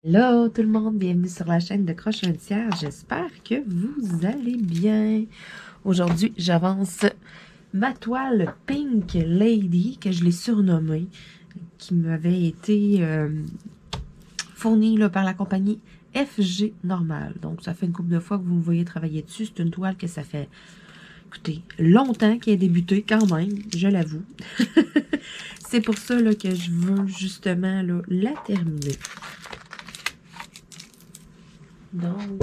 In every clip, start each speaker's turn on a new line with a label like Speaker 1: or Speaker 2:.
Speaker 1: Hello tout le monde, bienvenue sur la chaîne de Croche un tiers. J'espère que vous allez bien. Aujourd'hui, j'avance ma toile Pink Lady, que je l'ai surnommée, qui m'avait été fournie là, par la compagnie FG Normal. Donc, ça fait une couple de fois que vous me voyez travailler dessus. C'est une toile que ça fait, écoutez, longtemps qu'elle a débuté quand même, je l'avoue. C'est pour ça là, que je veux justement là, la terminer. Donc,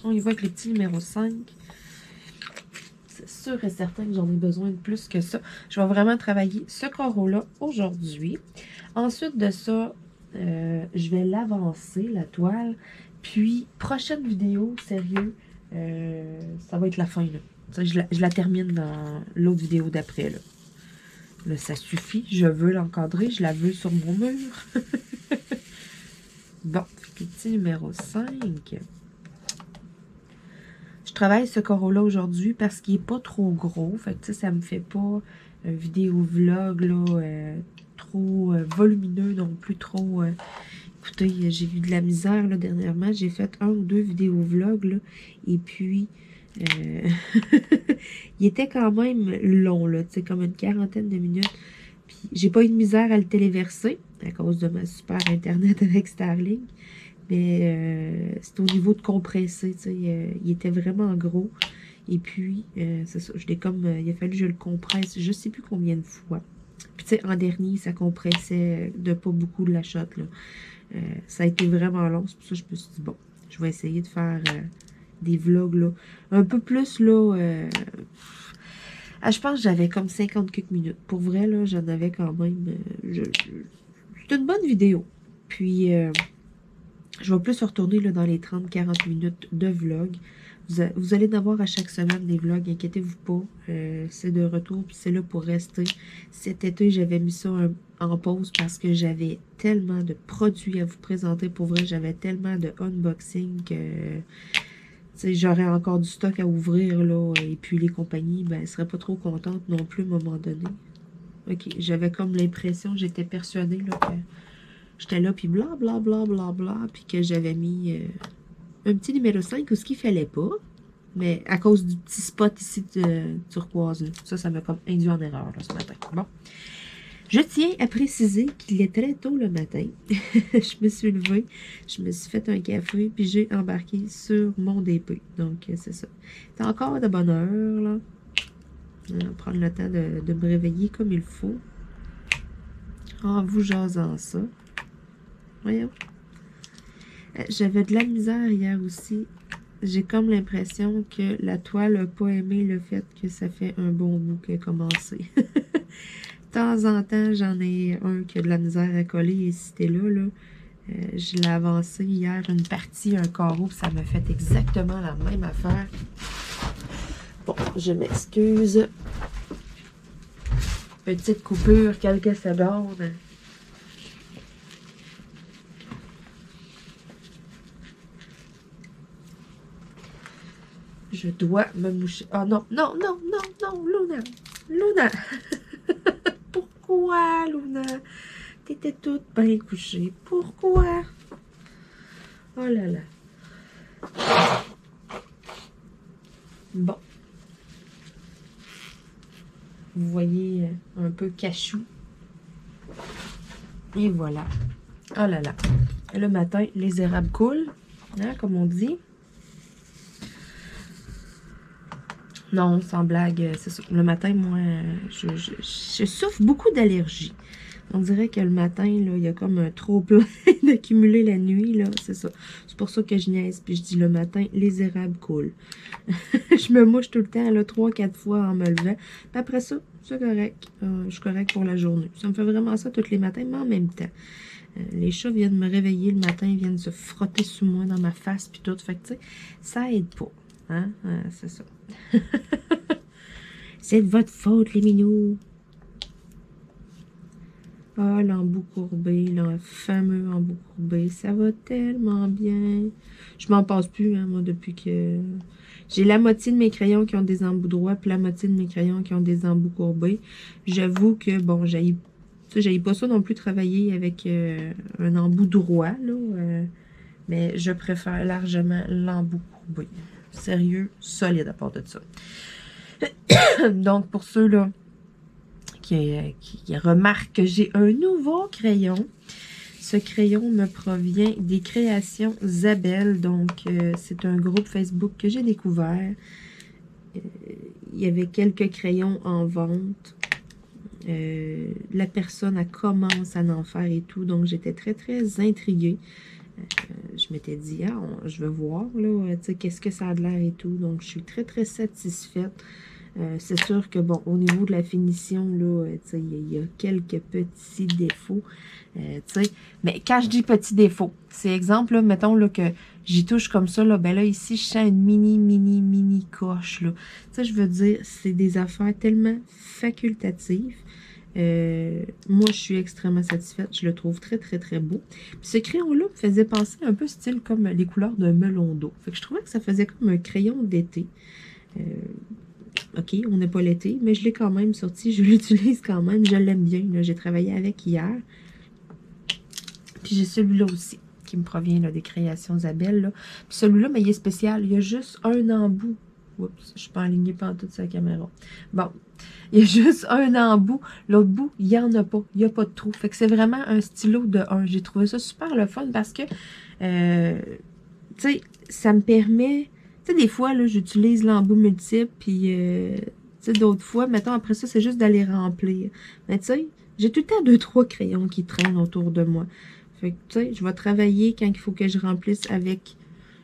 Speaker 1: on y voit avec le petit numéro 5. C'est sûr et certain que j'en ai besoin de plus que ça. Je vais vraiment travailler ce carreau-là aujourd'hui. Ensuite de ça, je vais l'avancer, la toile. Puis, prochaine vidéo, sérieux, ça va être la fin. Là. Je la termine dans l'autre vidéo d'après. Là, ça suffit. Je veux l'encadrer. Je la veux sur mon mur. Bon, petit numéro 5. Je travaille ce carreau-là aujourd'hui parce qu'il n'est pas trop gros. Fait que ça me fait pas un vidéo vlog là, trop volumineux non plus, trop... écoutez, j'ai vu de la misère là, dernièrement. J'ai fait 1 ou 2 vidéos vlog là, et puis... il était quand même long, là, comme une quarantaine de minutes. Puis j'ai pas eu de misère à le téléverser à cause de ma super internet avec Starlink. Mais c'est au niveau de compressé, il était vraiment gros. Et puis, c'est ça, il a fallu que je le compresse, je sais plus combien de fois. Puis tu sais, en dernier, ça compressait de pas beaucoup de la shot, là. Ça a été vraiment long, c'est pour ça que je me suis dit, bon, je vais essayer de faire des vlogs, là, un peu plus, là, je pense que j'avais comme 50 quelques minutes. Pour vrai, là, j'en avais quand même, c'est une bonne vidéo. Puis, je vais plus retourner là, dans les 30-40 minutes de vlog. Vous allez en avoir à chaque semaine des vlogs, inquiétez-vous pas. C'est de retour, puis c'est là pour rester. Cet été, j'avais mis ça en pause parce que j'avais tellement de produits à vous présenter. Pour vrai, j'avais tellement de unboxing que j'aurais encore du stock à ouvrir. Là, et puis les compagnies, ben, elles seraient pas trop contentes non plus à un moment donné. Ok, j'avais comme l'impression, j'étais persuadée là, que... J'étais là, puis bla bla bla bla bla, puis que j'avais mis un petit numéro 5 ou ce qu'il fallait pas. Mais à cause du petit spot ici de turquoise, là. Ça m'a comme induit en erreur là, ce matin. Bon. Je tiens à préciser qu'il est très tôt le matin. Je me suis levée, je me suis fait un café, puis j'ai embarqué sur mon DP. Donc, c'est ça. C'est encore de bonne heure, là. On va prendre le temps de me réveiller comme il faut. En vous jasant ça. Voyons. J'avais de la misère hier aussi. J'ai comme l'impression que la toile n'a pas aimé le fait que ça fait un bon bout qu'elle a commencé. De temps en temps, j'en ai un qui a de la misère à coller et si t'es là, je l'ai avancé hier une partie, un carreau, ça m'a fait exactement la même affaire. Bon, je m'excuse. Petite coupure, quelques secondes. Je dois me moucher. Oh non, non, non, non, non, Luna. Luna. Pourquoi, Luna? T'étais toute bien couchée. Pourquoi? Oh là là. Bon. Vous voyez un peu cachou. Et voilà. Oh là là. Et le matin, les érables coulent, hein, comme on dit. Non, sans blague, c'est ça. Le matin, moi, je souffre beaucoup d'allergies. On dirait que le matin, là, il y a comme un trop-plein d'accumuler la nuit, là, c'est ça. C'est pour ça que je niaise, puis je dis le matin, les érables coulent. Je me mouche tout le temps, là, 3-4 fois en me levant. Puis après ça, c'est correct. Je suis correct pour la journée. Ça me fait vraiment ça tous les matins, mais en même temps. Les chats viennent me réveiller le matin, ils viennent se frotter sous moi, dans ma face, puis tout. Fait que, tu sais, ça aide pas. Hein? C'est ça. C'est de votre faute, les minous. Ah, l'embout courbé, le fameux embout courbé, ça va tellement bien. Je m'en passe plus, hein, moi, depuis que... J'ai la moitié de mes crayons qui ont des embouts droits, puis la moitié de mes crayons qui ont des embouts courbés. J'avoue que, bon, j'ai sais, j'aille pas ça non plus travailler avec un embout droit, là. Mais je préfère largement l'embout courbé. Sérieux, solide à part de ça. Donc, pour ceux-là qui remarquent que j'ai un nouveau crayon, ce crayon me provient des créations Zabel. Donc, c'est un groupe Facebook que j'ai découvert. Il y avait quelques crayons en vente. La personne, elle commence à en faire et tout. Donc, j'étais très, très intriguée. Je m'étais dit, je veux voir, là, tu sais, qu'est-ce que ça a de l'air et tout. Donc, je suis très, très satisfaite. C'est sûr que, bon, au niveau de la finition, là, tu sais, il y a quelques petits défauts, tu sais. Mais quand je dis petits défauts, c'est exemple, là, mettons, là, que j'y touche comme ça, là, ben là, ici, je sens une mini coche, là. Tu sais, je veux dire, c'est des affaires tellement facultatives. Moi, je suis extrêmement satisfaite. Je le trouve très, très, très beau. Puis ce crayon-là me faisait penser un peu style comme les couleurs d'un melon d'eau. Fait que je trouvais que ça faisait comme un crayon d'été. OK, on n'est pas l'été, mais je l'ai quand même sorti. Je l'utilise quand même. Je l'aime bien. J'ai travaillé avec hier. Puis j'ai celui-là aussi, qui me provient là, des créations Zabel. Là. Puis celui-là, mais il est spécial. Il y a juste un embout. Oups, je ne suis pas alignée pantoute sur la caméra. Bon, il y a juste un embout. L'autre bout, il n'y en a pas. Il n'y a pas de trou. Fait que c'est vraiment un stylo de 1. J'ai trouvé ça super le fun parce que, tu sais, ça me permet... Tu sais, des fois, là, j'utilise l'embout multiple, puis, tu sais, d'autres fois, mettons, après ça, c'est juste d'aller remplir. Mais tu sais, j'ai tout le temps 2-3 crayons qui traînent autour de moi. Fait que, tu sais, je vais travailler quand il faut que je remplisse avec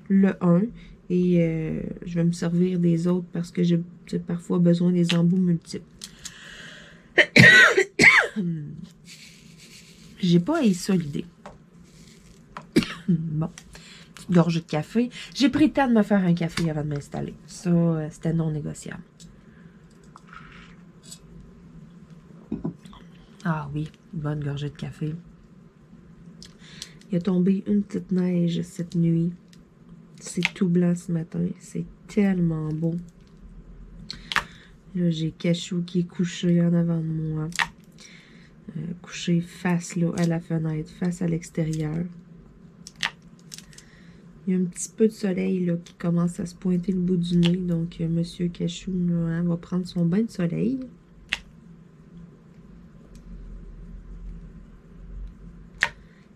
Speaker 1: le 1. Et je vais me servir des autres parce que j'ai parfois besoin des embouts multiples. J'ai pas haï ça l'idée. Bon. Petite gorgée de café. J'ai pris le temps de me faire un café avant de m'installer. Ça, c'était non négociable. Ah oui, une bonne gorgée de café. Il a tombé une petite neige cette nuit. C'est tout blanc ce matin. C'est tellement beau. Là, j'ai Cachou qui est couché en avant de moi. Couché face là, à la fenêtre, face à l'extérieur. Il y a un petit peu de soleil là, qui commence à se pointer le bout du nez. Donc, Monsieur Cachou là, hein, va prendre son bain de soleil.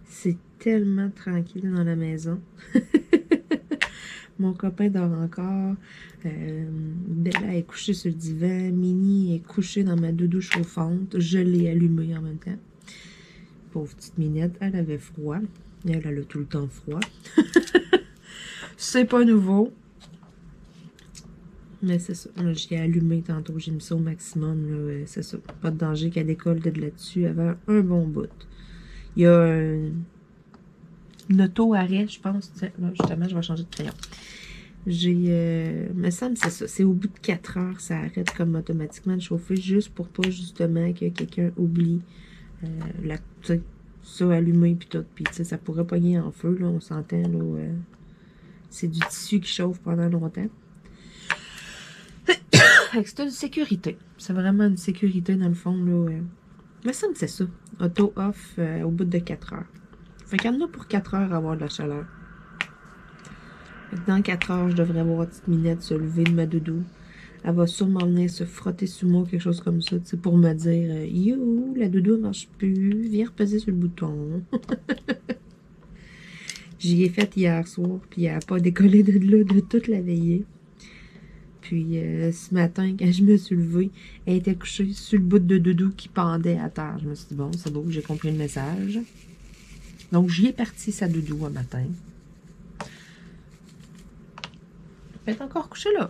Speaker 1: C'est tellement tranquille dans la maison. Mon copain dort encore. Bella est couchée sur le divan. Minnie est couchée dans ma doudou chauffante. Je l'ai allumée en même temps. Pauvre petite Minette, elle avait froid. Elle a tout le temps froid. C'est pas nouveau. Mais c'est ça. J'ai allumé tantôt. J'ai mis ça au maximum. C'est ça. Pas de danger qu'elle décolle de là-dessus avant un bon bout. Il y a une auto-arrêt, je pense. Là, justement, je vais changer de crayon. Me semble c'est ça. C'est au bout de 4 heures, ça arrête comme automatiquement de chauffer, juste pour pas justement que quelqu'un oublie ça allumé puis tout. Puis ça pourrait pogner en feu, là, on s'entend. Là, c'est du tissu qui chauffe pendant longtemps. C'est une sécurité. C'est vraiment une sécurité dans le fond. Là, me semble c'est ça. Auto-off au bout de 4 heures. Fait qu'il y en a pour 4 heures à avoir de la chaleur. Fait que dans 4 heures, je devrais voir la petite Minette se lever de ma doudou. Elle va sûrement venir se frotter sur moi, quelque chose comme ça, pour me dire « You, la doudou ne marche plus, viens reposer sur le bouton. » J'y ai fait hier soir, puis elle n'a pas décollé de là de toute la veillée. Puis ce matin, quand je me suis levée, elle était couchée sur le bout de doudou qui pendait à terre. Je me suis dit « Bon, c'est beau, j'ai compris le message. » Donc, j'y ai parti sa doudou un matin. Elle est encore couchée là.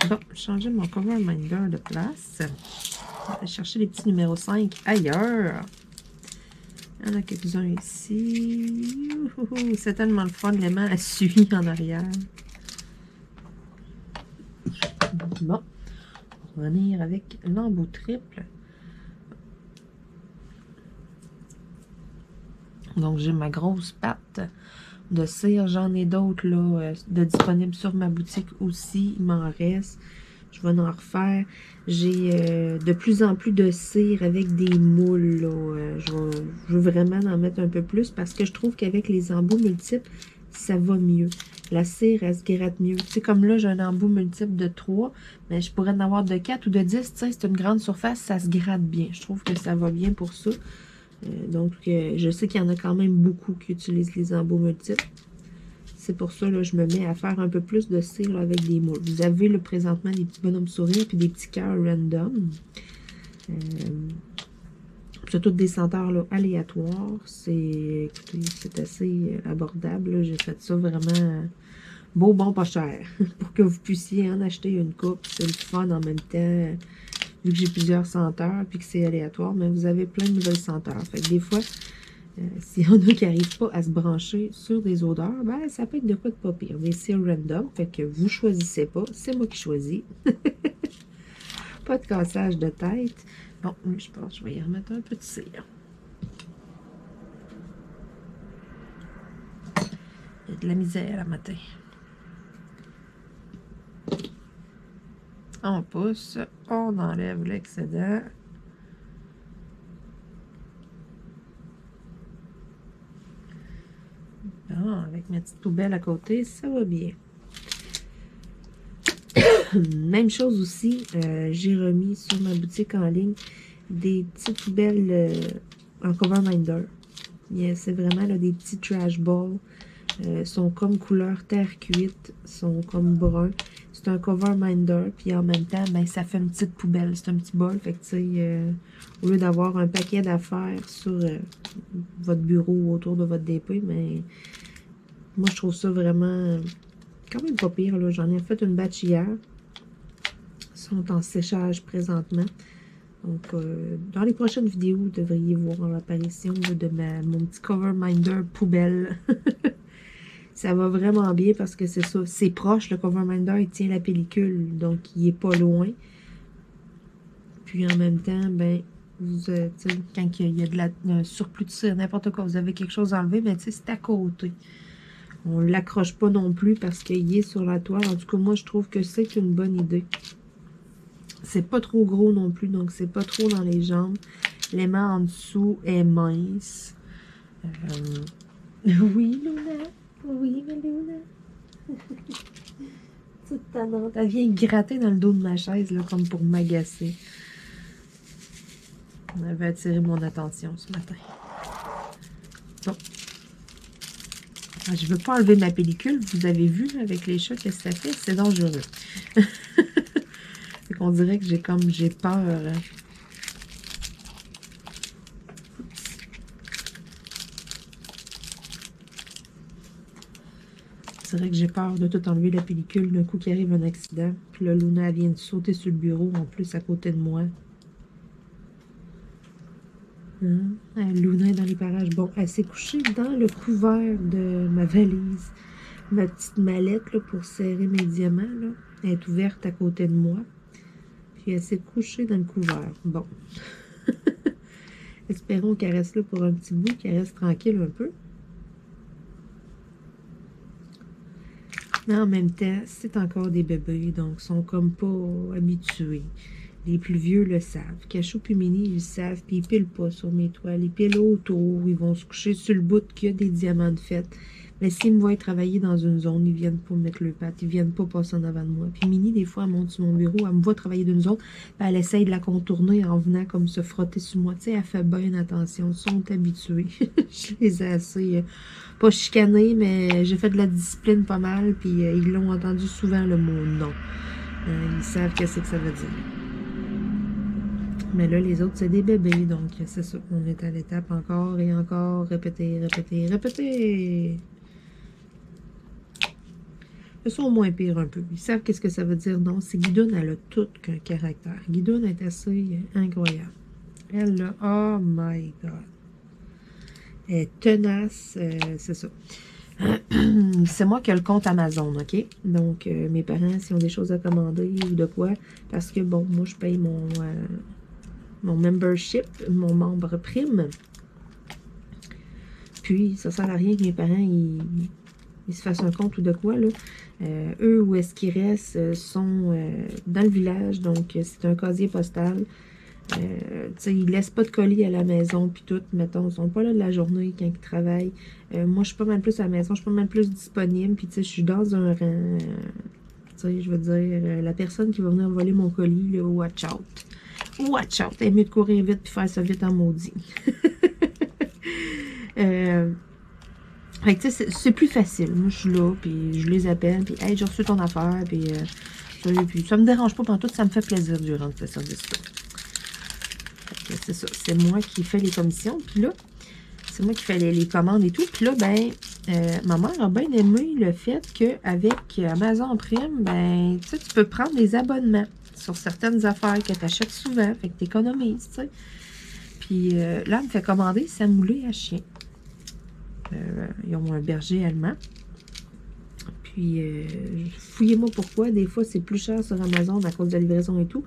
Speaker 1: Bon, changer mon cover minder de place. Je vais chercher les petits numéros 5 ailleurs. Il y en a quelques-uns ici. C'est tellement le fun, l'aimant à suivre en arrière. Bon, on va revenir avec l'embout triple. Donc, j'ai ma grosse patte de cire. J'en ai d'autres là, de disponibles sur ma boutique aussi. Il m'en reste. Je vais en refaire. J'ai de plus en plus de cire avec des moules. Là. Je veux vraiment en mettre un peu plus parce que je trouve qu'avec les embouts multiples, ça va mieux. La cire, elle se gratte mieux. Tu sais, comme là, j'ai un embout multiple de 3, mais je pourrais en avoir de 4 ou de 10. Tu sais, c'est une grande surface, ça se gratte bien. Je trouve que ça va bien pour ça. Donc, je sais qu'il y en a quand même beaucoup qui utilisent les embouts multiples. C'est pour ça que je me mets à faire un peu plus de cire là, avec des moules. Vous avez là, présentement des petits bonhommes sourires puis des petits cœurs random. C'est toutes des senteurs là, aléatoires. C'est assez abordable. J'ai fait ça vraiment beau, bon, pas cher. Pour que vous puissiez en acheter une coupe. C'est le fun en même temps. Vu que j'ai plusieurs senteurs puis que c'est aléatoire, mais vous avez plein de nouvelles senteurs. Fait que des fois, s'il y en a qui n'arrivent pas à se brancher sur des odeurs, ben ça peut être de quoi de pas pire. Mais c'est random, fait que vous choisissez pas. C'est moi qui choisis. Pas de cassage de tête. Bon, je pense que je vais y remettre un peu de cire. Il y a de la misère à matin. On pousse, on enlève l'excédent. Bon, avec ma petite poubelle à côté, ça va bien. Même chose aussi, j'ai remis sur ma boutique en ligne des petites poubelles en cover minder. C'est vraiment là, des petits trash balls. Sont comme couleur terre cuite, sont comme brun. C'est un cover minder, puis en même temps, ben, ça fait une petite poubelle. C'est un petit bol, fait que tu sais, au lieu d'avoir un paquet d'affaires sur votre bureau ou autour de votre DP, mais moi je trouve ça vraiment quand même pas pire. J'en ai fait une batch hier. Ils sont en séchage présentement. Donc, dans les prochaines vidéos, vous devriez voir l'apparition de mon petit cover minder poubelle. Ça va vraiment bien parce que c'est ça. C'est proche, le cover minder, il tient la pellicule, donc il est pas loin. Puis en même temps, ben, quand il y a un surplus de cire, n'importe quoi, vous avez quelque chose à enlever, mais tu sais, c'est à côté. On ne l'accroche pas non plus parce qu'il est sur la toile. En tout cas, moi, je trouve que c'est une bonne idée. C'est pas trop gros non plus, donc c'est pas trop dans les jambes. L'aimant en dessous est mince. Oui, Luna. Oui, mais Luna. Toute tannante. Elle vient gratter dans le dos de ma chaise, là, comme pour m'agacer. Elle veut attirer mon attention ce matin. Bon. Je veux pas enlever ma pellicule. Vous avez vu, avec les chats, qu'est-ce que ça fait? C'est dangereux. Fait qu'on dirait que j'ai peur. C'est vrai que j'ai peur de tout enlever la pellicule d'un coup qu'il arrive un accident. Puis là, Luna vient de sauter sur le bureau, en plus, à côté de moi. Hein? Luna est dans les parages. Bon, elle s'est couchée dans le couvert de ma valise. Ma petite mallette là, pour serrer mes diamants. Là. Elle est ouverte à côté de moi. Puis elle s'est couchée dans le couvert. Bon. Espérons qu'elle reste là pour un petit bout, qu'elle reste tranquille un peu. Mais en même temps, c'est encore des bébés, donc ils sont comme pas habitués. Les plus vieux le savent. Cachou puis Mini, ils le savent, puis ils pilent pas sur mes toiles. Ils pilent autour, ils vont se coucher sur le bout qu'il y a des diamants de fête. Mais s'ils me voient travailler dans une zone, ils viennent pas me mettre le patte, ils viennent pas passer en avant de moi. Puis Mini, des fois, elle monte sur mon bureau, elle me voit travailler d'une zone, puis elle essaye de la contourner en venant comme se frotter sur moi. Tu sais, elle fait bien attention, ils sont habitués. Je les ai assez, pas chicanés, mais j'ai fait de la discipline pas mal, puis ils l'ont entendu souvent le mot non. Ils savent qu'est-ce que ça veut dire. Mais là, les autres, c'est des bébés, donc c'est ça. On est à l'étape encore et encore, répéter, répéter, répéter. Ils sont moins pires un peu. Ils savent qu'est-ce que ça veut dire. Non, c'est Guidoune, elle a tout qu'un caractère. Guidoune est assez incroyable. Elle, là, oh my God. Elle est tenace, c'est ça. C'est moi qui ai le compte Amazon, OK? Donc, mes parents, s'ils ont des choses à commander ou de quoi, parce que, bon, moi, je paye mon membership, mon membre prime. Puis, ça sert à rien que mes parents, ils se fassent un compte ou de quoi, là. Eux, où est-ce qu'ils restent, sont dans le village, donc c'est un casier postal. Ils laissent pas de colis à la maison, puis tout, mettons, ils sont pas là de la journée quand ils travaillent. Moi, je suis pas mal plus à la maison, je suis pas mal plus disponible, puis je suis dans un rang, je veux dire, la personne qui va venir voler mon colis, là, watch out. Watch out, c'est mieux de courir vite puis faire ça vite en maudit. Fait que, c'est plus facile. Moi, je suis là, puis je les appelle, puis hey, j'ai reçu ton affaire, puis ça me dérange pas pendant tout, ça me fait plaisir durant ce service-là. C'est ça, c'est moi qui fais les commissions, puis là, c'est moi qui fais les commandes et tout, puis là, ben, ma mère a bien aimé le fait qu'avec Amazon Prime, ben, tu sais, tu peux prendre des abonnements sur certaines affaires que tu achètes souvent, fait que tu économises, tu sais. Puis là, elle me fait commander sa moulée à chien. Ils ont un berger allemand. Puis, fouillez-moi pourquoi. Des fois, c'est plus cher sur Amazon à cause de la livraison et tout.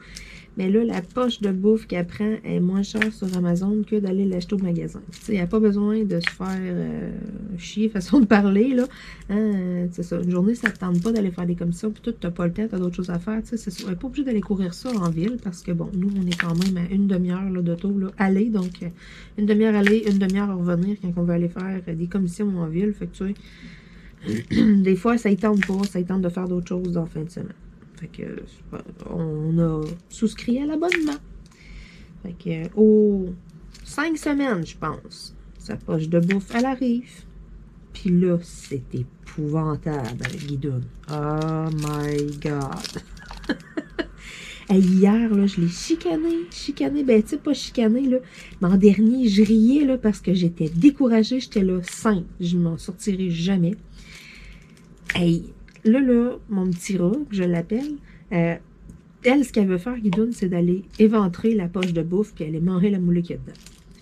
Speaker 1: Mais là, la poche de bouffe qu'elle prend est moins chère sur Amazon que d'aller l'acheter au magasin. Il n'y a pas besoin de se faire chier, façon de parler, là. Hein, c'est ça. Une journée, ça ne te tente pas d'aller faire des commissions, puis tout, tu n'as pas le temps, tu as d'autres choses à faire. C'est ça. On n'est pas obligé d'aller courir ça en ville, parce que, bon, nous, on est quand même à une demi-heure d'auto, là, aller. Donc, une demi-heure aller, une demi-heure à revenir quand on veut aller faire des commissions en ville. Fait que, tu sais, des fois, ça ne tente pas, ça tente de faire d'autres choses dans la fin de semaine. Fait que, on a souscrit à l'abonnement. Fait que, aux 5 semaines, je pense, sa poche de bouffe, elle arrive. Puis là, c'est épouvantable, Guidoune. Oh my God! Hey, hier, là, je l'ai chicané, ben, tu sais, pas chicané, là, mais en dernier, je riais, là, parce que j'étais découragée, j'étais là, simple, je m'en sortirai jamais. Hey, là, mon petit rat, que je l'appelle, elle, ce qu'elle veut faire, Guidoune, c'est d'aller éventrer la poche de bouffe, puis aller manger la moulée qu'il y a dedans.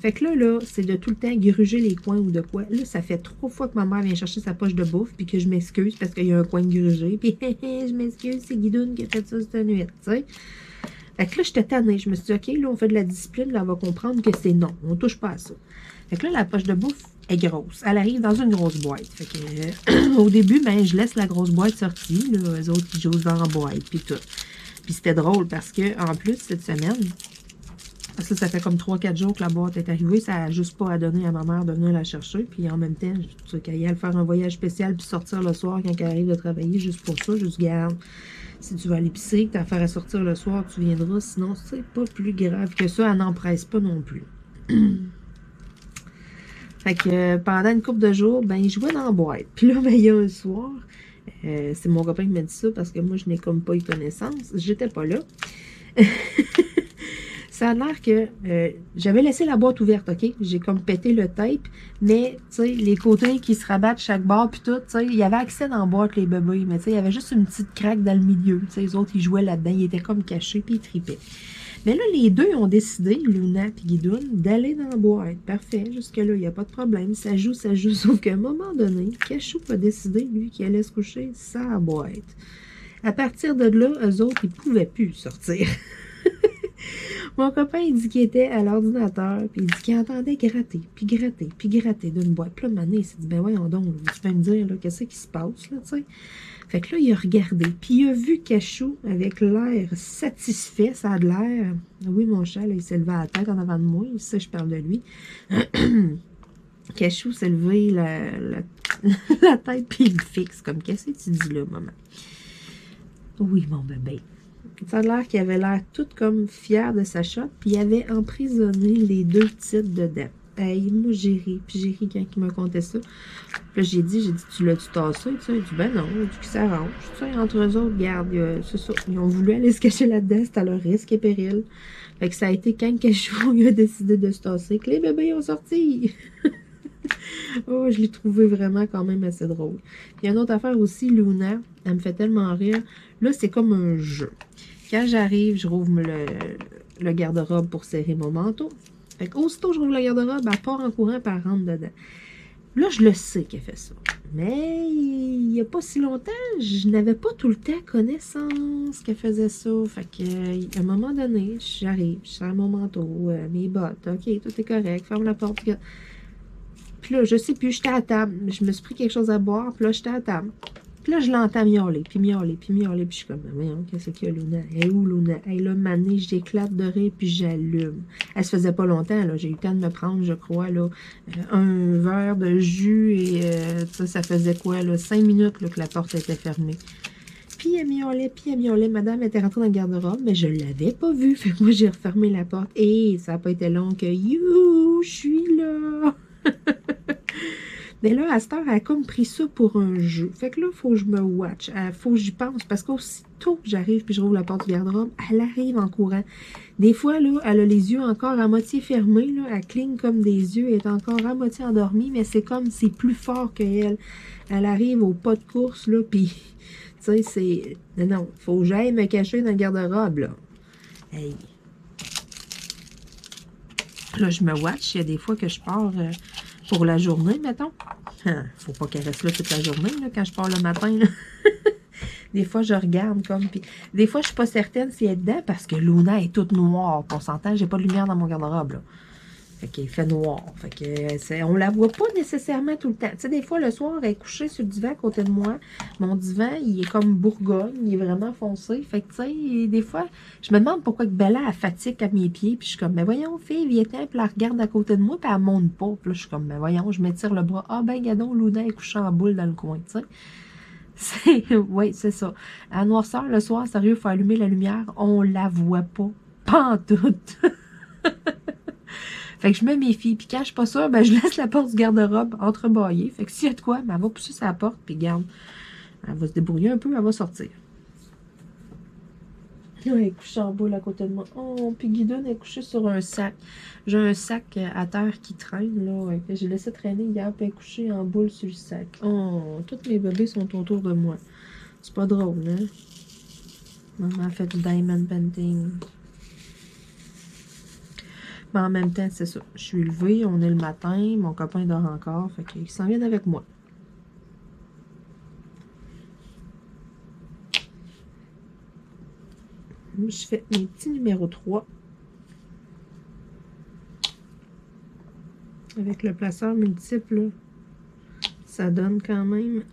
Speaker 1: Fait que là, c'est de tout le temps gruger les coins ou de quoi. Là, ça fait 3 fois que ma mère vient chercher sa poche de bouffe, puis que je m'excuse parce qu'il y a un coin de grugé, puis je m'excuse, c'est Guidoune qui a fait ça cette nuit, tu sais. Fait que là, j'étais tannée. Je me suis dit, OK, là, on fait de la discipline, là, on va comprendre que c'est non, on touche pas à ça. Fait que là, la poche de bouffe est grosse. Elle arrive dans une grosse boîte. Fait que, au début, ben, je laisse la grosse boîte sortie, là, eux autres, ils jouent dans la boîte, puis tout. Puis c'était drôle parce que, en plus, cette semaine, parce que ça fait comme 3-4 jours que la boîte est arrivée, ça n'a juste pas à donner à ma mère de venir la chercher. Puis en même temps, tu sais, qu'elle y a faire un voyage spécial puis sortir le soir quand elle arrive de travailler, juste pour ça, juste garde. Si tu vas à l'épicerie, que tu as affaire à sortir le soir, tu viendras. Sinon, c'est pas plus grave que ça. Elle n'en presse pas non plus. Fait que pendant une couple de jours, ben, il jouait dans la boîte. Puis là, ben, il y a un soir, c'est mon copain qui m'a dit ça parce que moi, je n'ai comme pas eu connaissance. J'étais pas là. Ça a l'air que j'avais laissé la boîte ouverte, OK? J'ai comme pété le tape, mais, tu sais, les côtés qui se rabattent chaque bord, puis tout, tu sais, il y avait accès dans la boîte, les bébés, mais tu sais, il y avait juste une petite craque dans le milieu. Tu sais, les autres, ils jouaient là-dedans, ils étaient comme cachés, puis ils tripaient. Mais là, les deux ont décidé, Luna et Guidoune, d'aller dans la boîte. Parfait, jusque-là, il n'y a pas de problème. Ça joue, sauf qu'à un moment donné, Cachou a décidé, lui, qu'il allait se coucher sans boîte. À partir de là, eux autres, ils ne pouvaient plus sortir. Mon copain, il dit qu'il était à l'ordinateur, puis il dit qu'il entendait gratter, puis gratter, puis gratter d'une boîte. Puis là, Mané, il s'est dit, ben voyons donc, tu vas me dire, là, qu'est-ce qui se passe, là, tu sais. Fait que là, il a regardé, puis il a vu Cachou avec l'air satisfait, ça a de l'air. Oui, mon chat, là, il s'est levé à la tête en avant de moi, ça, je parle de lui. Cachou s'est levé la tête, puis il me fixe, comme, qu'est-ce que tu dis là, maman? Oui, mon bébé. Ça a l'air qu'il avait l'air tout comme fier de sa shot, puis il avait emprisonné les deux titres dedans. Hey, moi, j'ai ri, puis j'ai ri quand il m'a conté ça. Puis là, j'ai dit, tu l'as-tu tassé? Tu sais, il dit, ben non, il dit qu'il s'arrange. Tu sais, entre eux autres, regarde, c'est ça. Ils ont voulu aller se cacher là-dedans, c'était à leur risque et péril. Fait que ça a été quand Cachou a décidé de se tasser que les bébés ont sorti. Oh, je l'ai trouvé vraiment quand même assez drôle. Puis, il y a une autre affaire aussi, Luna, elle me fait tellement rire. Là, c'est comme un jeu. Quand j'arrive, je rouvre le garde-robe pour serrer mon manteau. Fait qu'aussitôt je rouvre le garde-robe, elle part en courant et elle rentre dedans. Là, je le sais qu'elle fait ça. Mais il n'y a pas si longtemps, je n'avais pas tout le temps connaissance qu'elle faisait ça. Fait que, à un moment donné, j'arrive, je serre mon manteau, mes bottes. OK, tout est correct, ferme la porte. Puis là, je sais plus, j'étais à table. Je me suis pris quelque chose à boire, puis là, j'étais à table. Puis là, je l'entends miauler, puis miauler, puis miauler. Puis je suis comme, mais voyons, qu'est-ce qu'il y a, Luna? Elle est où, Luna? Elle là, mané, j'éclate de rire, puis j'allume. Elle se faisait pas longtemps, là. J'ai eu le temps de me prendre, je crois, là, un verre de jus et ça faisait quoi, là, 5 minutes là, que la porte était fermée. Puis elle miaulait. Madame était rentrée dans le garde-robe, mais je l'avais pas vue. Fait que moi, j'ai refermé la porte. Et ça n'a pas été long que, you, je suis là. Mais là, à cette heure, elle a comme pris ça pour un jeu. Fait que là, il faut que je me watch. Il faut que j'y pense. Parce qu'aussitôt que j'arrive puis je rouvre la porte du garde-robe, elle arrive en courant. Des fois, là, elle a les yeux encore à moitié fermés. Là. Elle cligne comme des yeux. Elle est encore à moitié endormie. Mais c'est comme, c'est plus fort qu'elle. Elle arrive au pas de course, là, puis... Tu sais, c'est... Non, faut que j'aille me cacher dans le garde-robe, là. Hey. Là, je me watch. Il y a des fois que je pars... pour la journée, mettons. Faut pas qu'elle reste là toute la journée, là, quand je pars le matin. Là. Des fois, je regarde comme... Puis des fois, je suis pas certaine si elle est dedans parce que Luna est toute noire. On s'entend, j'ai pas de lumière dans mon garde-robe. Là. Fait qu'il fait noir. Fait que on la voit pas nécessairement tout le temps. Tu sais, des fois, le soir, elle est couchée sur le divan à côté de moi. Mon divan, il est comme bourgogne. Il est vraiment foncé. Fait que, tu sais, des fois, je me demande pourquoi que Bella, elle fatigue à mes pieds. Puis je suis comme, mais voyons, fille, viens-t'en. Puis elle regarde à côté de moi. Puis elle monte pas. Puis là, je suis comme, mais voyons, je m'étire le bras. Ah, ben, gadon, Luna est couchée en boule dans le coin, tu sais. Oui, c'est ça. À noirceur, le soir, sérieux, il faut allumer la lumière. On la voit pas. Pas en tout. Fait que je me méfie. Puis quand je suis pas sûre, ben je laisse la porte du garde-robe entrebâillée. Fait que s'il y a de quoi, ben elle va pousser sa porte. Puis garde, elle va se débrouiller un peu, elle va sortir. Là, elle est couchée en boule à côté de moi. Oh, puis Guidon est couchée sur un sac. J'ai un sac à terre qui traîne, là, que j'ai laissé traîner hier, puis elle est couchée en boule sur le sac. Oh, tous mes bébés sont autour de moi. C'est pas drôle, hein? Maman a fait du diamond painting. Mais en même temps, c'est ça. Je suis levée, on est le matin, mon copain dort encore, fait qu'il s'en vient avec moi. Je fais mes petits numéros 3. Avec le placeur multiple, ça donne quand même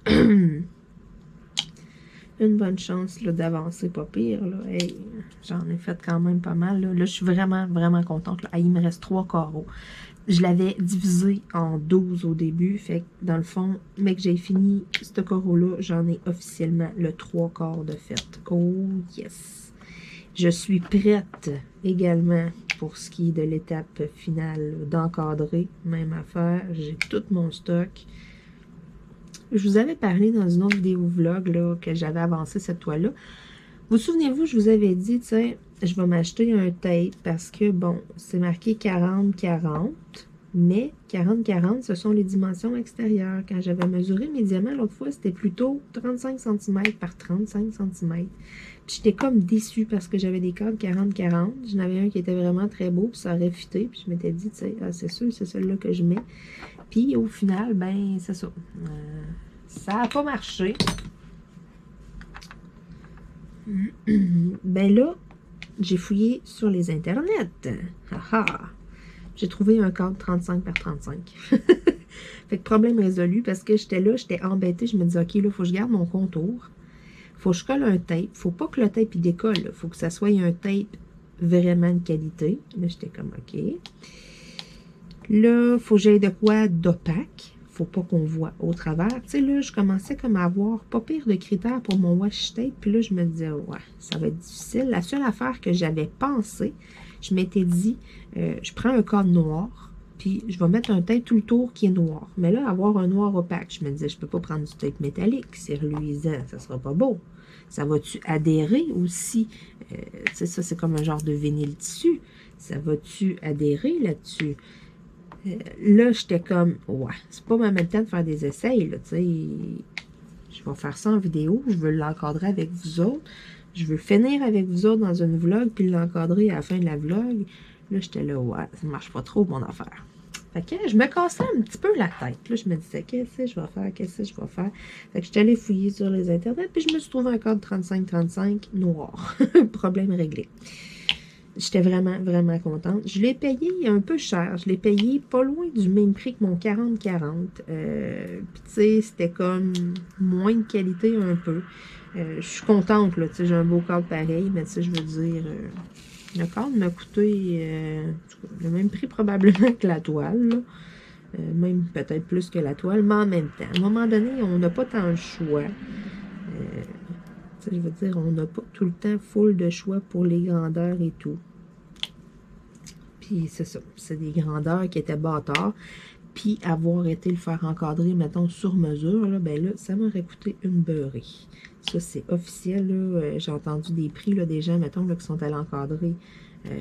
Speaker 1: une bonne chance d'avancer pas pire. Là. Hey, j'en ai fait quand même pas mal. Là, je suis vraiment, vraiment contente. Là. Hey, il me reste 3 carreaux. Je l'avais divisé en 12 au début. Fait que dans le fond, mais que j'ai fini ce carreau-là, j'en ai officiellement le 3 quarts de fait. Oh yes! Je suis prête également pour ce qui est de l'étape finale d'encadrer. Même affaire. J'ai tout mon stock. Je vous avais parlé dans une autre vidéo vlog là, que j'avais avancé cette toile-là. Vous souvenez-vous, je vous avais dit, tu sais, je vais m'acheter un tape parce que, bon, c'est marqué 40-40, mais 40-40, ce sont les dimensions extérieures. Quand j'avais mesuré mes diamants l'autre fois, c'était plutôt 35 cm par 35 cm. Puis j'étais comme déçue parce que j'avais des cadres 40-40. J'en avais un qui était vraiment très beau, puis ça aurait fité. Puis je m'étais dit, tu sais, ah, c'est sûr, c'est celui-là que je mets. Puis au final, ben, c'est ça. Ça n'a pas marché. Ben là, j'ai fouillé sur les internets. J'ai trouvé un cadre 35 par 35. Fait que problème résolu parce que j'étais là, j'étais embêtée. Je me disais, OK, là, il faut que je garde mon contour. Faut que je colle un tape. Faut pas que le tape il décolle. Il faut que ça soit un tape vraiment de qualité. Là, j'étais comme, OK. Là, faut que j'aille de quoi d'opaque. Faut pas qu'on voit au travers. Tu sais, là, je commençais comme à avoir pas pire de critères pour mon washi tape. Puis là, je me disais, ouais, ça va être difficile. La seule affaire que j'avais pensé, je m'étais dit, je prends un cadre noir, puis je vais mettre un tape tout le tour qui est noir. Mais là, avoir un noir opaque, je me disais, je peux pas prendre du tape métallique. C'est reluisant, ça sera pas beau. Ça va-tu adhérer aussi? Tu sais, ça, c'est comme un genre de vinyle tissu. Ça va-tu adhérer là-dessus? Là, j'étais comme, ouais, c'est pas ma même temps de faire des essais, là, tu sais. Je vais faire ça en vidéo, je veux l'encadrer avec vous autres. Je veux finir avec vous autres dans une vlog, puis l'encadrer à la fin de la vlog. Là, j'étais là, ouais, ça marche pas trop, mon affaire. Fait que je me cassais un petit peu la tête. Là, je me disais, qu'est-ce que je vais faire, qu'est-ce que je vais faire. Fait que j'étais allée fouiller sur les internets, puis je me suis trouvé un cadre 35-35 noir. Problème réglé. J'étais vraiment, vraiment contente. Je l'ai payé un peu cher. Je l'ai payé pas loin du même prix que mon 40-40. Puis tu sais, c'était comme moins de qualité un peu. Je suis contente, là. Tu sais, j'ai un beau cadre pareil, mais tu sais, je veux dire, le cadre m'a coûté le même prix probablement que la toile, là. Même peut-être plus que la toile, mais en même temps. À un moment donné, on n'a pas tant le choix. Je veux dire, on n'a pas tout le temps full de choix pour les grandeurs et tout. Puis c'est ça, c'est des grandeurs qui étaient bâtards. Puis avoir été le faire encadrer, mettons, sur mesure, là, ben là, ça m'aurait coûté une beurrée. Ça, c'est officiel, là. J'ai entendu des prix, là, des gens, mettons, là, qui sont allés encadrer.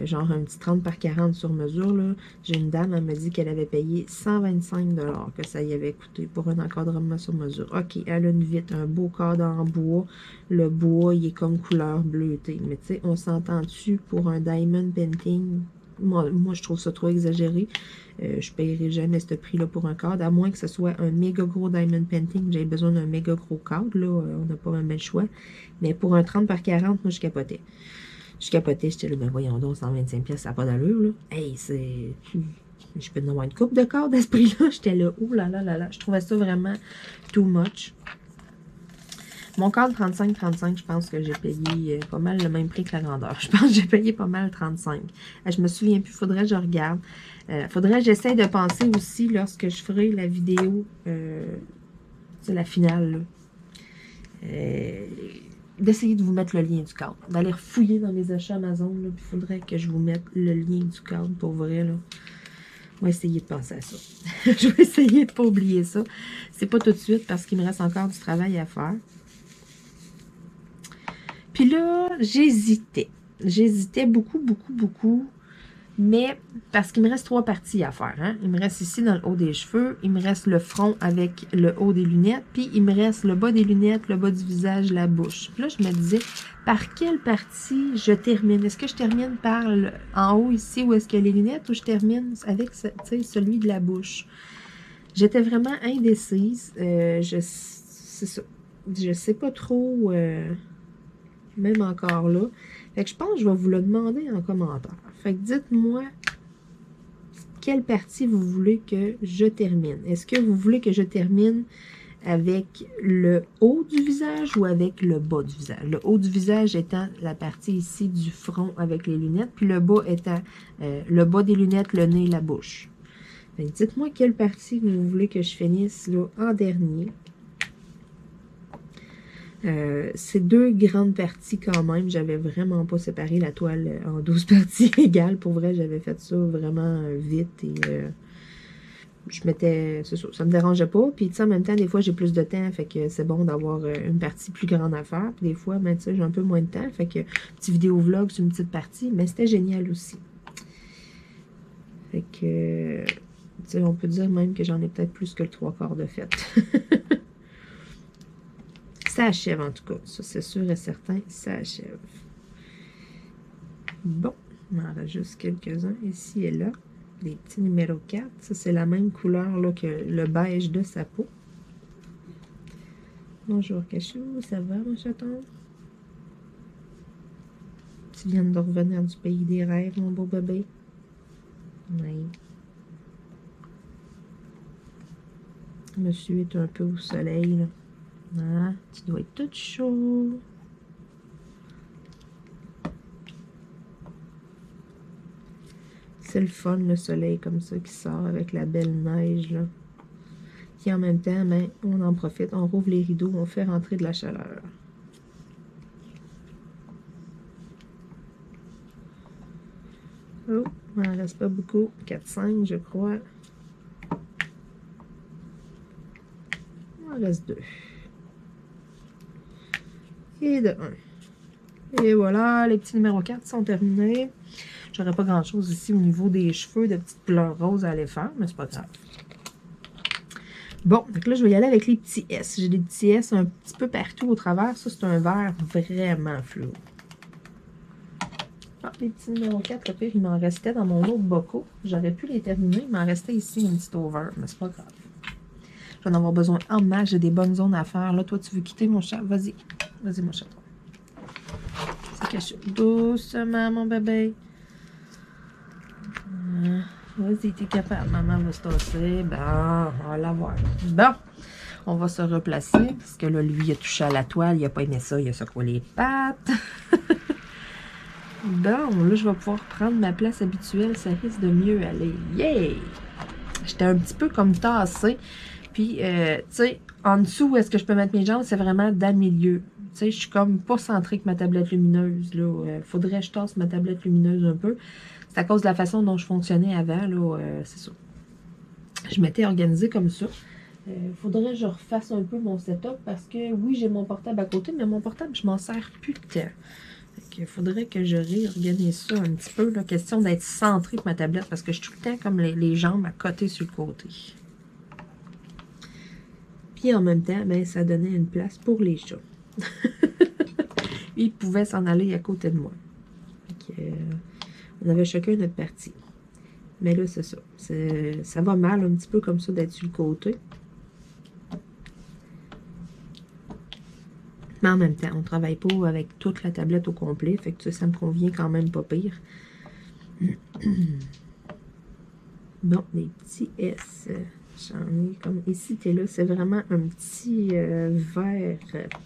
Speaker 1: Genre un petit 30 par 40 sur mesure, là. J'ai une dame, elle m'a dit qu'elle avait payé 125 $, que ça y avait coûté pour un encadrement sur mesure. OK, elle a une vitre, un beau cadre en bois. Le bois, il est comme couleur bleutée. Mais tu sais, on s'entend dessus pour un diamond painting. Moi, je trouve ça trop exagéré. Je ne paierai jamais ce prix-là pour un cadre, à moins que ce soit un méga gros diamond painting. J'ai besoin d'un méga gros cadre, là. On n'a pas un bel choix. Mais pour un 30 par 40, moi, je capotais. Je capotais, j'étais là, ben voyons donc, 125$, ça n'a pas d'allure, là. Hey, c'est... Je peux en avoir une coupe de cadre à ce prix-là. J'étais là, oh là là là là. Je trouvais ça vraiment too much. Mon cadre 35-35, je pense que j'ai payé pas mal le même prix que la grandeur. Je pense que j'ai payé pas mal 35. Je me souviens plus, faudrait que je regarde. Faudrait que j'essaie de penser aussi, lorsque je ferai la vidéo, c'est la finale, d'essayer de vous mettre le lien du cadre. D'aller fouiller dans mes achats Amazon, puis il faudrait que je vous mette le lien du cadre pour vrai, là. On va essayer de penser à ça. Je vais essayer de ne pas oublier ça. C'est pas tout de suite parce qu'il me reste encore du travail à faire. Puis là, j'hésitais. J'hésitais beaucoup, beaucoup, beaucoup. Mais parce qu'il me reste 3 parties à faire. Hein? Il me reste ici dans le haut des cheveux. Il me reste le front avec le haut des lunettes. Puis il me reste le bas des lunettes, le bas du visage, la bouche. Puis là, je me disais, par quelle partie je termine? Est-ce que je termine par en haut ici où est-ce qu'il y a les lunettes ou je termine avec celui de la bouche? J'étais vraiment indécise. C'est ça. Je sais pas trop... même encore là. Fait que je pense que je vais vous le demander en commentaire. Fait que dites-moi quelle partie vous voulez que je termine. Est-ce que vous voulez que je termine avec le haut du visage ou avec le bas du visage? Le haut du visage étant la partie ici du front avec les lunettes, puis le bas étant le bas des lunettes, le nez, la bouche. Fait que dites-moi quelle partie vous voulez que je finisse là, en dernier. C'est 2 grandes parties quand même. J'avais vraiment pas séparé la toile en 12 parties égales. Pour vrai, j'avais fait ça vraiment vite et je m'étais... C'est ça, ça me dérangeait pas. Puis tu sais, en même temps, des fois, j'ai plus de temps. Fait que c'est bon d'avoir une partie plus grande à faire. Puis des fois, ben, tu sais, j'ai un peu moins de temps. Fait que petit vidéo vlog, c'est une petite partie. Mais c'était génial aussi. Fait que... tu sais, on peut dire même que j'en ai peut-être plus que le 3/4 de fait. Ça achève en tout cas, ça c'est sûr et certain, ça achève. Bon, on en reste juste quelques-uns ici et là. Les petits numéro 4, ça c'est la même couleur là, que le beige de sa peau. Bonjour Cachou, ça va mon chaton? Tu viens de revenir du pays des rêves, mon beau bébé? Oui. Monsieur est un peu au soleil là. Ah, tu dois être tout chaud. C'est le fun, le soleil comme ça qui sort avec la belle neige, là. Puis en même temps, ben, on en profite, on rouvre les rideaux, on fait rentrer de la chaleur. Oh, il n'en reste pas beaucoup. 4-5, je crois. Il en reste 2. Et de 1. Et voilà, les petits numéros 4 sont terminés. J'aurais pas grand chose ici au niveau des cheveux, de petites couleurs roses à aller faire, mais c'est pas grave. Bon, donc là, je vais y aller avec les petits S. J'ai des petits S un petit peu partout au travers. Ça, c'est un vert vraiment flou. Ah, les petits numéros 4, le pire, il m'en restait dans mon autre boco. J'aurais pu les terminer. Il m'en restait ici une petite over, mais c'est pas grave. Je vais en avoir besoin en masse. J'ai des bonnes zones à faire. Là, toi, tu veux quitter mon chat? Vas-y. Vas-y, mon chaton. C'est caché. Doucement, mon bébé. Vas-y, t'es capable. Maman va se tasser. Bon, on va l'avoir. Bon, on va se replacer. Parce que là, lui, il a touché à la toile. Il a pas aimé ça. Il a secoué les pattes. Bon, là, je vais pouvoir prendre ma place habituelle. Ça risque de mieux aller. Yay! J'étais un petit peu comme tassée. Puis, tu sais, en dessous, où est-ce que je peux mettre mes jambes? C'est vraiment dans le milieu. Tu sais, je suis comme pas centrée avec ma tablette lumineuse, là. Faudrait que je tasse ma tablette lumineuse un peu. C'est à cause de la façon dont je fonctionnais avant, là. C'est ça. Je m'étais organisée comme ça. Faudrait que je refasse un peu mon setup parce que, oui, j'ai mon portable à côté, mais mon portable, je m'en sers plus de temps. Il faudrait que je réorganise ça un petit peu. Là. Question d'être centrée pour ma tablette parce que je suis tout le temps comme les jambes à côté sur le côté. Puis en même temps, ben, ça donnait une place pour les chats. Ils pouvaient s'en aller à côté de moi. Donc, on avait chacun notre partie. Mais là, c'est ça. Ça va mal un petit peu comme ça d'être sur le côté. Mais en même temps, on ne travaille pas avec toute la tablette au complet. Fait que ça me convient quand même pas pire. Bon, les petits S. J'en ai comme ici, t'es là. C'est vraiment un petit vert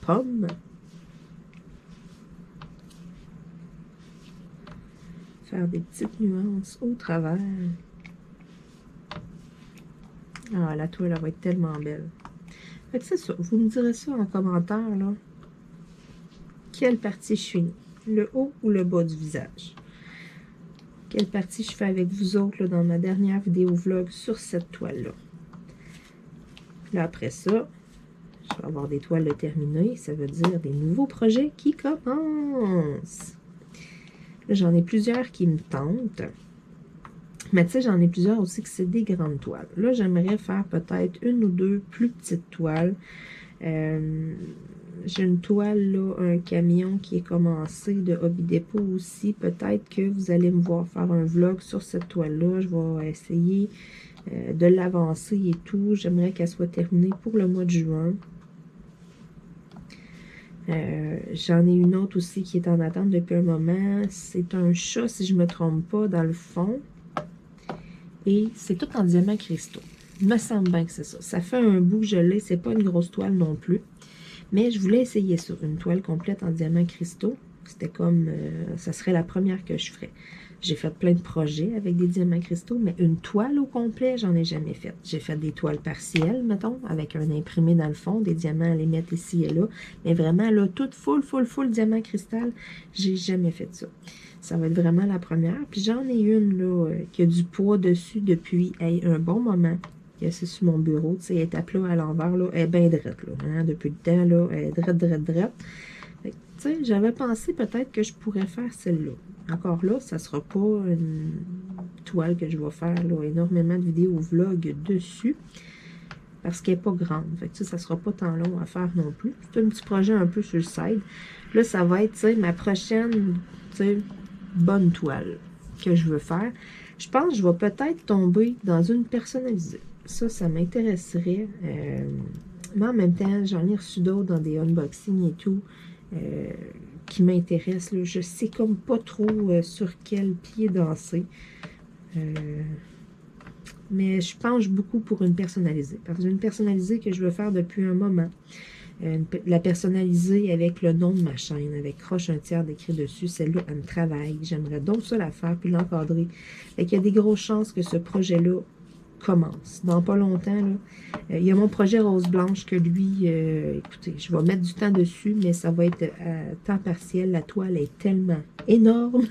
Speaker 1: pomme. Faire des petites nuances au travers. Ah, la toile, elle va être tellement belle. Fait que c'est ça. Vous me direz ça en commentaire, là. Quelle partie je finis? Le haut ou le bas du visage? Quelle partie je fais avec vous autres là, dans ma dernière vidéo vlog sur cette toile-là? Là, après ça, je vais avoir des toiles de terminées. Ça veut dire des nouveaux projets qui commencent. Là, j'en ai plusieurs qui me tentent. Mais tu sais, j'en ai plusieurs aussi que c'est des grandes toiles. Là, j'aimerais faire peut-être une ou deux plus petites toiles. J'ai une toile, là, un camion qui est commencé de Hobby Depot aussi. Peut-être que vous allez me voir faire un vlog sur cette toile-là. Je vais essayer de l'avancer et tout. J'aimerais qu'elle soit terminée pour le mois de juin. J'en ai une autre aussi qui est en attente depuis un moment. C'est un chat, si je ne me trompe pas, dans le fond. Et c'est tout en diamants cristaux. Il me semble bien que c'est ça. Ça fait un bout que je l'ai. C'est pas une grosse toile non plus. Mais je voulais essayer ça. Une toile complète en diamants cristaux. C'était comme... ça serait la première que je ferais. J'ai fait plein de projets avec des diamants cristaux, mais une toile au complet, j'en ai jamais fait. J'ai fait des toiles partielles, mettons, avec un imprimé dans le fond, des diamants à les mettre ici et là. Mais vraiment, là, toute full diamant cristal, j'ai jamais fait ça. Ça va être vraiment la première. Puis j'en ai une, là, qui a du poids dessus depuis un bon moment. Qui est assise sur mon bureau. Tu sais, elle est à plat à l'envers, là. Elle est bien drette, là. Hein, depuis le temps, là, elle est drette. Tu sais, j'avais pensé peut-être que je pourrais faire celle-là. Encore là, ça ne sera pas une toile que je vais faire là, énormément de vidéos vlog dessus. Parce qu'elle n'est pas grande. Fait que, ça ne sera pas tant long à faire non plus. C'est un petit projet un peu sur le side. Là, ça va être ma prochaine bonne toile que je veux faire. Je pense que je vais peut-être tomber dans une personnalisée. Ça m'intéresserait. Mais en même temps, j'en ai reçu d'autres dans des unboxings et tout. Qui m'intéresse. Je sais comme pas trop sur quel pied danser. Mais je penche beaucoup pour une personnalisée. Parce que j'ai une personnalisée que je veux faire depuis un moment. La personnaliser avec le nom de ma chaîne, avec Croche un tiers d'écrit dessus. Celle-là, elle me travaille. J'aimerais donc ça la faire, puis l'encadrer. Il y a des grosses chances que ce projet-là commence. Dans pas longtemps, là, il y a mon projet Rose Blanche que lui, écoutez, je vais mettre du temps dessus, mais ça va être à temps partiel. La toile est tellement énorme.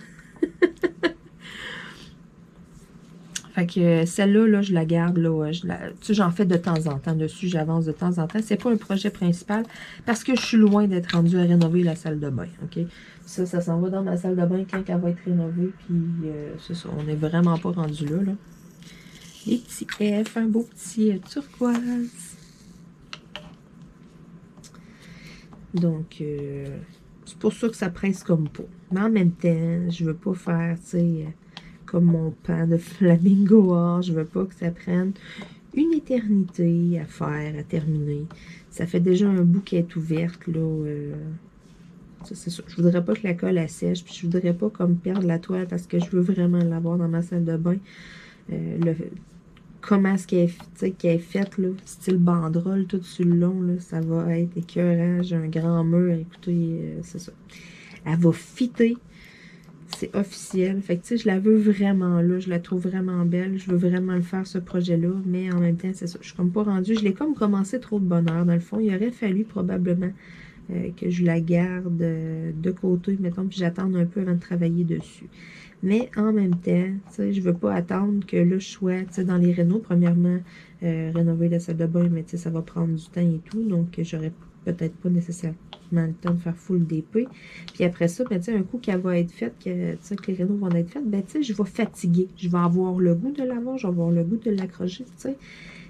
Speaker 1: Fait que celle-là, là, je la garde, là, tu sais, j'en fais de temps en temps dessus, j'avance de temps en temps. C'est pas un projet principal parce que je suis loin d'être rendue à rénover la salle de bain, OK? Ça s'en va dans ma salle de bain quand elle va être rénovée, puis c'est ça, on n'est vraiment pas rendu là, là. Les petits F, un beau petit turquoise. Donc, c'est pour ça que ça presse comme pas. Mais en même temps, je veux pas faire, tu sais, comme mon pan de flamingo or. Je veux pas que ça prenne une éternité à faire, à terminer. Ça fait déjà un bout qu'elle est ouverte, là. Ça, c'est ça. Je voudrais pas que la colle elle sèche, puis je voudrais pas comme perdre la toile parce que je veux vraiment l'avoir dans ma salle de bain. comment est-ce qu'elle est faite, là, style banderole, tout sur le long, là, ça va être écœurant. J'ai un grand mur, écoutez, c'est ça. Elle va fitter, c'est officiel. Fait que, tu sais, je la veux vraiment là, je la trouve vraiment belle, je veux vraiment le faire, ce projet-là, mais en même temps, c'est ça, je suis comme pas rendue, je l'ai comme commencé trop de bonne heure, dans le fond. Il aurait fallu probablement que je la garde de côté, mettons, puis j'attende un peu avant de travailler dessus. Mais en même temps, tu sais, je veux pas attendre que là, je sois, tu sais, dans les rénaux. Premièrement, rénover la salle de bain, mais tu sais, ça va prendre du temps et tout. Donc, j'aurais peut-être pas nécessairement le temps de faire full DP. Puis après ça, ben, tu sais, un coup qu'elle va être faite, que, tu sais, que les rénaux vont être faites, ben, tu sais, je vais fatiguer. Je vais avoir le goût de l'avoir, je vais avoir le goût de l'accrocher, tu sais.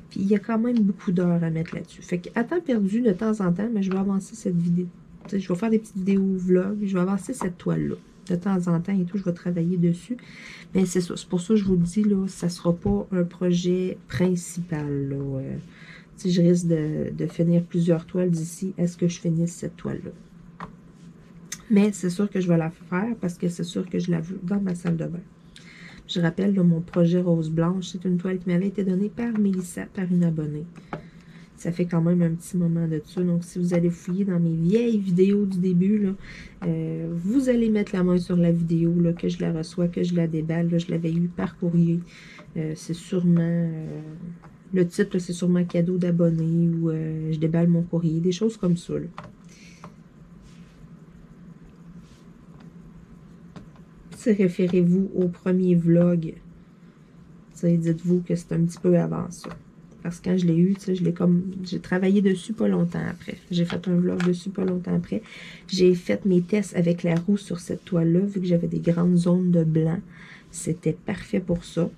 Speaker 1: Puis il y a quand même beaucoup d'heures à mettre là-dessus. Fait qu'à temps perdu, de temps en temps, mais je vais avancer cette vidéo. Tu sais, je vais faire des petites vidéos vlog, je vais avancer cette toile-là. De temps en temps et tout, je vais travailler dessus. Mais c'est ça, c'est pour ça que je vous le dis, là, ça ne sera pas un projet principal, là. Je risque de finir plusieurs toiles d'ici à ce que je finisse cette toile-là. Mais c'est sûr que je vais la faire parce que c'est sûr que je la veux dans ma salle de bain. Je rappelle, là, mon projet Rose Blanche, c'est une toile qui m'avait été donnée par Mélissa, par une abonnée. Ça fait quand même un petit moment de ça. Donc, si vous allez fouiller dans mes vieilles vidéos du début, là, vous allez mettre la main sur la vidéo, là, que je la reçois, que je la déballe. Là, je l'avais eu par courrier. C'est sûrement... le titre, c'est sûrement cadeau d'abonné ou je déballe mon courrier. Des choses comme ça, là. Référez-vous au premier vlog. Dites-vous que c'est un petit peu avant ça. Parce que quand je l'ai eu, j'ai travaillé dessus pas longtemps après. J'ai fait un vlog dessus pas longtemps après. J'ai fait mes tests avec la roue sur cette toile-là, vu que j'avais des grandes zones de blanc. C'était parfait pour ça.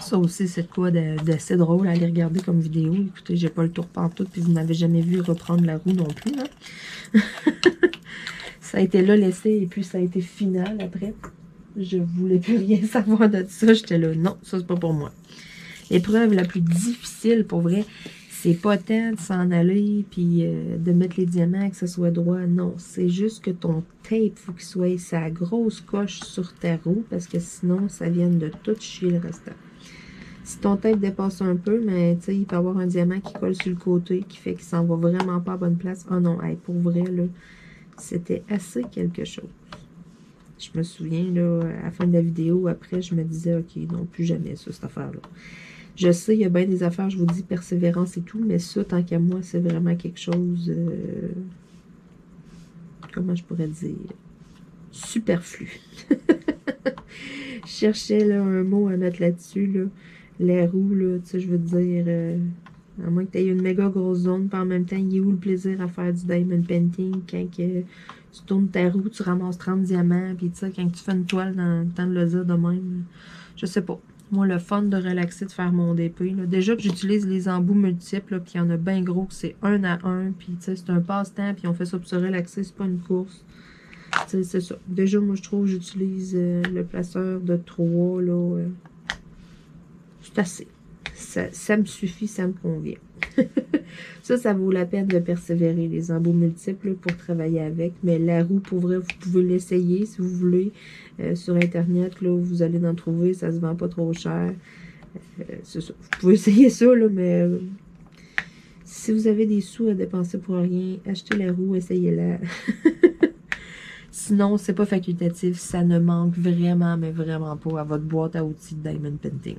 Speaker 1: Ça aussi, c'est quoi d'assez drôle à aller regarder comme vidéo. Écoutez, j'ai pas le tour pantoute, puis vous n'avez jamais vu reprendre la roue non plus, hein? Ça a été là laissé, et puis ça a été final après. Je voulais plus rien savoir de ça. J'étais là, non, ça c'est pas pour moi. L'épreuve la plus difficile, pour vrai, c'est pas tant de s'en aller puis de mettre les diamants, que ce soit droit. Non, c'est juste que ton tape, faut qu'il soit sa grosse coche sur ta roue, parce que sinon, ça vient de tout chier le restant. Si ton tape dépasse un peu, mais tu sais, il peut y avoir un diamant qui colle sur le côté, qui fait qu'il s'en va vraiment pas à bonne place. Oh non, hey, pour vrai, là, c'était assez quelque chose. Je me souviens, là, à la fin de la vidéo, après, je me disais, OK, non, plus jamais ça, cette affaire-là. Je sais, il y a bien des affaires, je vous dis, persévérance et tout, mais ça, tant qu'à moi, c'est vraiment quelque chose, comment je pourrais dire, superflu. Je cherchais là, un mot à mettre là-dessus, là. Les roues, là, tu sais, je veux dire, à moins que tu aies une méga grosse zone, puis en même temps, il y a où le plaisir à faire du diamond painting quand que tu tournes ta roue, tu ramasses 30 diamants, puis tu sais, quand tu fais une toile dans le temps de le dire de même, je sais pas. Moi, le fun de relaxer, de faire mon DP, là. Déjà que j'utilise les embouts multiples, puis il y en a bien gros, que c'est 1 à 1, puis tu sais, c'est un passe-temps, puis on fait ça pour se relaxer, c'est pas une course. Tu sais, c'est ça. Déjà, moi, je trouve que j'utilise le placeur de 3, là. C'est assez. Ça me suffit, ça me convient. Ça vaut la peine de persévérer, les embouts multiples, là, pour travailler avec. Mais la roue, pour vrai, vous pouvez l'essayer si vous voulez. Sur Internet, là, vous allez en trouver, ça se vend pas trop cher. C'est ça. Vous pouvez essayer ça, là, mais si vous avez des sous à dépenser pour rien, achetez la roue, essayez-la. Sinon, c'est pas facultatif. Ça ne manque vraiment, mais vraiment pas à votre boîte à outils de Diamond Painting.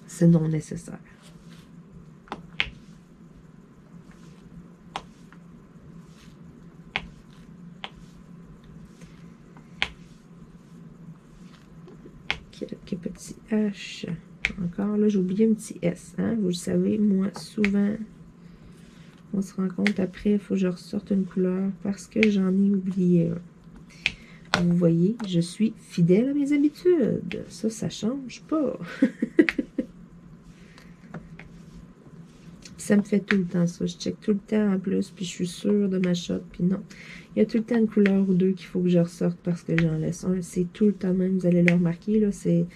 Speaker 1: C'est non nécessaire. Quelques petits H. Encore, là, j'ai oublié un petit S. Hein? Vous le savez, moi, souvent, on se rend compte après, il faut que je ressorte une couleur parce que j'en ai oublié un. Vous voyez, je suis fidèle à mes habitudes. Ça change pas. Ça me fait tout le temps ça. Je check tout le temps en plus, puis je suis sûre de ma shot, puis non. Il y a tout le temps une couleur ou deux qu'il faut que je ressorte parce que j'en laisse un. C'est tout le temps même, vous allez le remarquer, là. C'est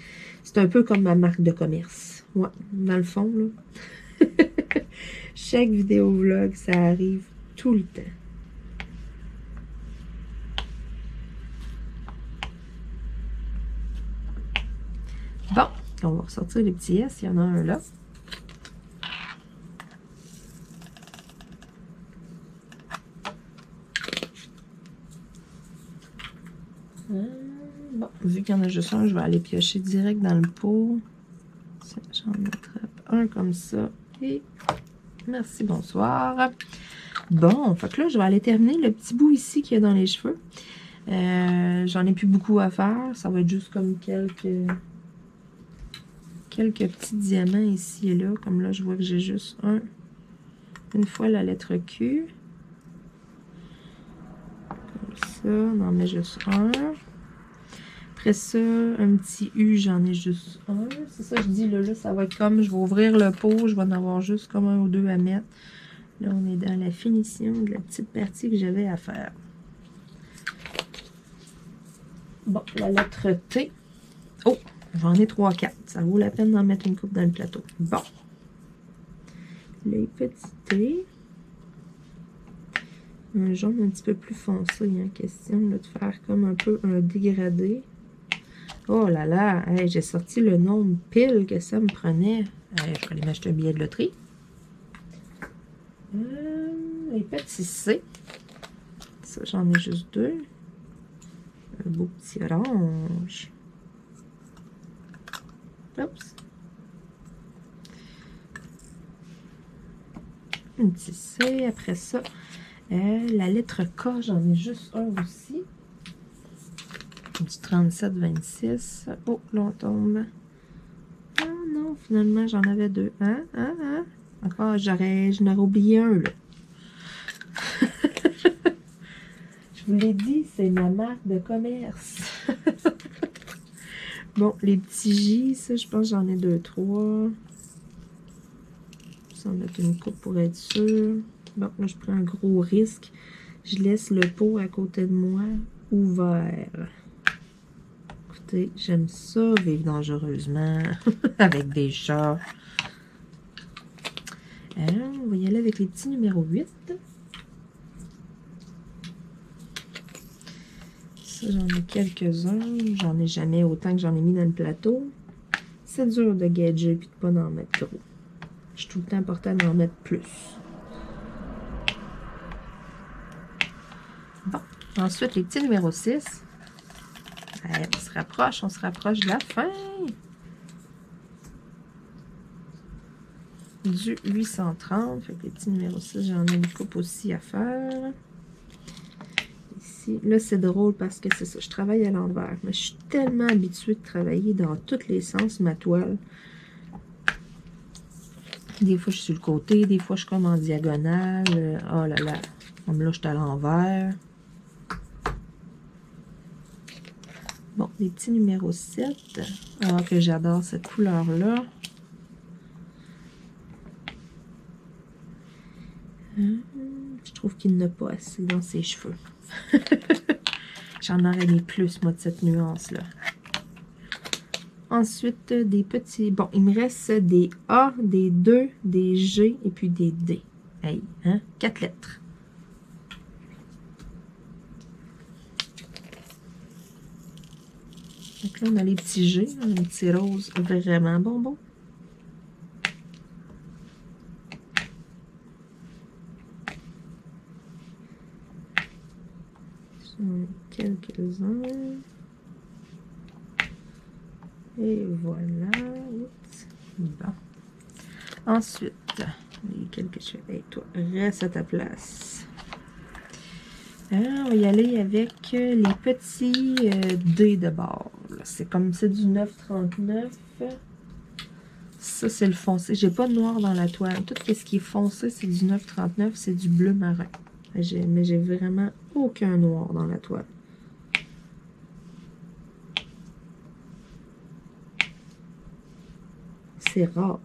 Speaker 1: un peu comme ma marque de commerce. Ouais, dans le fond, là. Chaque vidéo vlog, ça arrive tout le temps. Bon, on va ressortir les petits S. Il y en a un là. Bon, vu qu'il y en a juste un, je vais aller piocher direct dans le pot. J'en attrape un comme ça. Et merci, bonsoir. Bon, fait que là, je vais aller terminer le petit bout ici qu'il y a dans les cheveux. J'en ai plus beaucoup à faire. Ça va être juste comme quelques petits diamants ici et là. Comme là, je vois que j'ai juste une fois la lettre Q. Comme ça, on en met juste un. Après ça, un petit U, j'en ai juste un. C'est ça, je dis, là, ça va être comme, je vais ouvrir le pot, je vais en avoir juste comme un ou deux à mettre. Là, on est dans la finition de la petite partie que j'avais à faire. Bon, la lettre T. Oh, j'en ai 3-4. Ça vaut la peine d'en mettre une coupe dans le plateau. Bon. Les petits T. Un jaune un petit peu plus foncé, hein, question là, de faire comme un peu un dégradé. Oh là là, hey, j'ai sorti le nombre pile que ça me prenait. Hey, je vais aller m'acheter un billet de loterie. Les petits C. Ça, j'en ai juste deux. Un beau petit orange. Oups. Un petit C. Après ça, la lettre K, j'en ai juste un aussi. Du 37-26. Oh, là, on tombe. Ah non, finalement, j'en avais deux. Encore, je n'aurais oublié un, là. Je vous l'ai dit, c'est ma marque de commerce. Bon, les petits J, ça, je pense que j'en ai 2-3. Je vais en mettre une coupe pour être sûr. Bon, là, je prends un gros risque. Je laisse le pot à côté de moi ouvert. Écoutez, j'aime ça, vivre dangereusement, avec des chats. On va y aller avec les petits numéros 8. Ça, j'en ai quelques-uns. J'en ai jamais autant que j'en ai mis dans le plateau. C'est dur de gager et de pas en mettre trop. Je suis tout le temps portée d'en mettre plus. Bon. Ensuite, les petits numéros 6. On se rapproche de la fin. Du 830. Fait que les petits numéros 6, j'en ai une coupe aussi à faire. Ici, là, c'est drôle parce que c'est ça, je travaille à l'envers. Mais je suis tellement habituée de travailler dans tous les sens ma toile. Des fois, je suis sur le côté, des fois, je suis comme en diagonale. Oh là là, comme là, je suis à l'envers. Bon, les petits numéros 7. Ah, que j'adore cette couleur-là. Je trouve qu'il n'a pas assez dans ses cheveux. J'en aurais mis plus, moi, de cette nuance-là. Ensuite, des petits... Bon, il me reste des A, des 2, des G et puis des D. Hey, hein? 4 lettres. Donc là, on a les petits G, un petit rose vraiment bonbon. Quelques-uns. Et voilà. Oups. Bon. Ensuite, les quelques cheveux. Hey, toi, reste à ta place. On va y aller avec les petits dés de bord. C'est comme c'est du 9,39. Ça, c'est le foncé. J'ai pas de noir dans la toile. Tout ce qui est foncé, c'est du 9,39. C'est du bleu marin. Mais j'ai vraiment aucun noir dans la toile. C'est rare.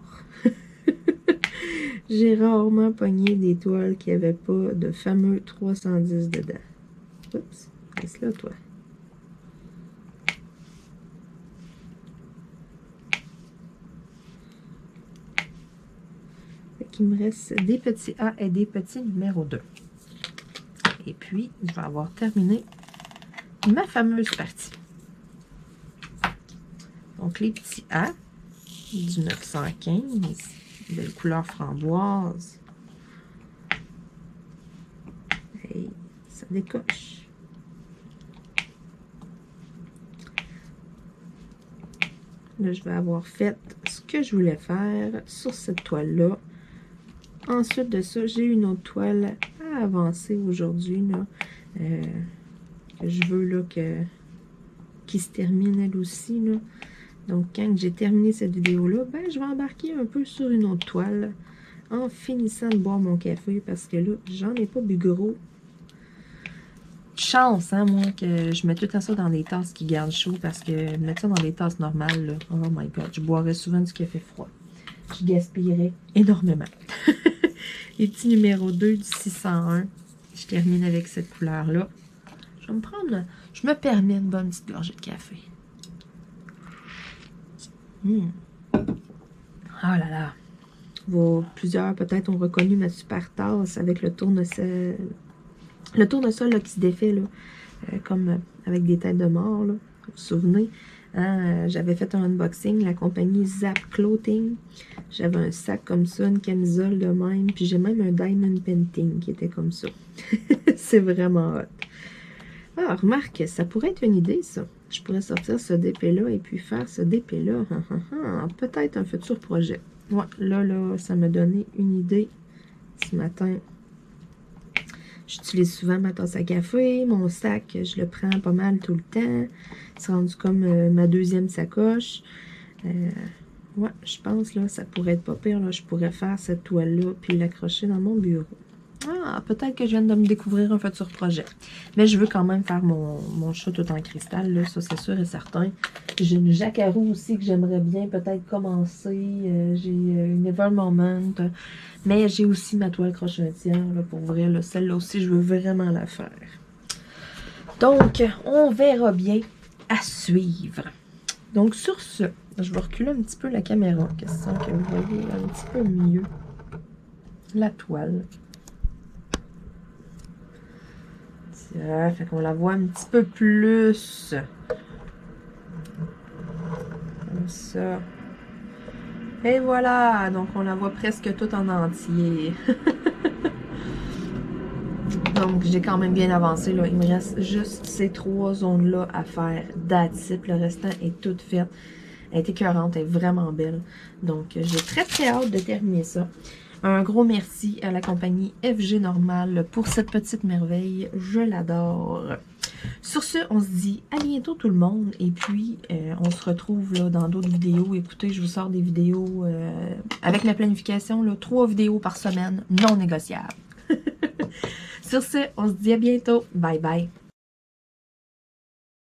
Speaker 1: J'ai rarement pogné des toiles qui n'avaient pas de fameux 310 dedans. Oups, reste là, toi. Fait qu'il me reste des petits A et des petits numéro 2. Et puis, je vais avoir terminé ma fameuse partie. Donc, les petits A du 915. Belle couleur framboise. Hey, ça décoche. Là, je vais avoir fait ce que je voulais faire sur cette toile-là. Ensuite de ça, j'ai une autre toile à avancer aujourd'hui, là. Que je veux, là, qui se termine elle aussi, là. Donc, quand j'ai terminé cette vidéo-là, ben, je vais embarquer un peu sur une autre toile en finissant de boire mon café parce que là, j'en ai pas bu gros. Chance, hein, moi, que je mets tout ça dans des tasses qui gardent chaud parce que mettre ça dans des tasses normales, là, oh my god, je boirais souvent du café froid. Je gaspillerais énormément. Les petits numéros 2 du 601. Je termine avec cette couleur-là. Je vais me prendre, je me permets une bonne petite gorgée de café. Oh là là. Plusieurs peut-être ont reconnu ma super tasse avec le tournesol. Le tournesol là, qui se défait, là, comme avec des têtes de mort, là. Vous vous souvenez? Hein, j'avais fait un unboxing, la compagnie Zap Clothing. J'avais un sac comme ça, une camisole de même. Puis j'ai même un diamond painting qui était comme ça. C'est vraiment hot. Ah, remarque, ça pourrait être une idée, ça. Je pourrais sortir ce DP-là et puis faire ce DP-là. Peut-être un futur projet. Ouais, là, ça m'a donné une idée ce matin. J'utilise souvent ma tasse à café, mon sac, je le prends pas mal tout le temps. C'est rendu comme ma deuxième sacoche. Ouais, je pense, là, ça pourrait être pas pire. Là, je pourrais faire cette toile-là puis l'accrocher dans mon bureau. Ah, peut-être que je viens de me découvrir un futur projet. Mais je veux quand même faire mon chat tout en cristal, là, ça c'est sûr et certain. J'ai une Jacquarou aussi que j'aimerais bien peut-être commencer. J'ai une Evermoment. Mais j'ai aussi ma toile crochetière, là, pour vrai. Celle-là aussi, je veux vraiment la faire. Donc, on verra bien à suivre. Donc, sur ce, je vais reculer un petit peu la caméra, question que vous voyez un petit peu mieux la toile. Tiens, fait qu'on la voit un petit peu plus. Comme ça. Et voilà, donc on la voit presque toute en entier. Donc, j'ai quand même bien avancé, là. Il me reste juste ces 3 zones-là à faire. That's it. Le restant est tout fait. Elle est écœurante, elle est vraiment belle. Donc, j'ai très, très hâte de terminer ça. Un gros merci à la compagnie FG Normal pour cette petite merveille. Je l'adore. Sur ce, on se dit à bientôt tout le monde. Et puis, on se retrouve là, dans d'autres vidéos. Écoutez, je vous sors des vidéos avec ma planification. Là, 3 vidéos par semaine, non négociables. Sur ce, on se dit à bientôt. Bye bye.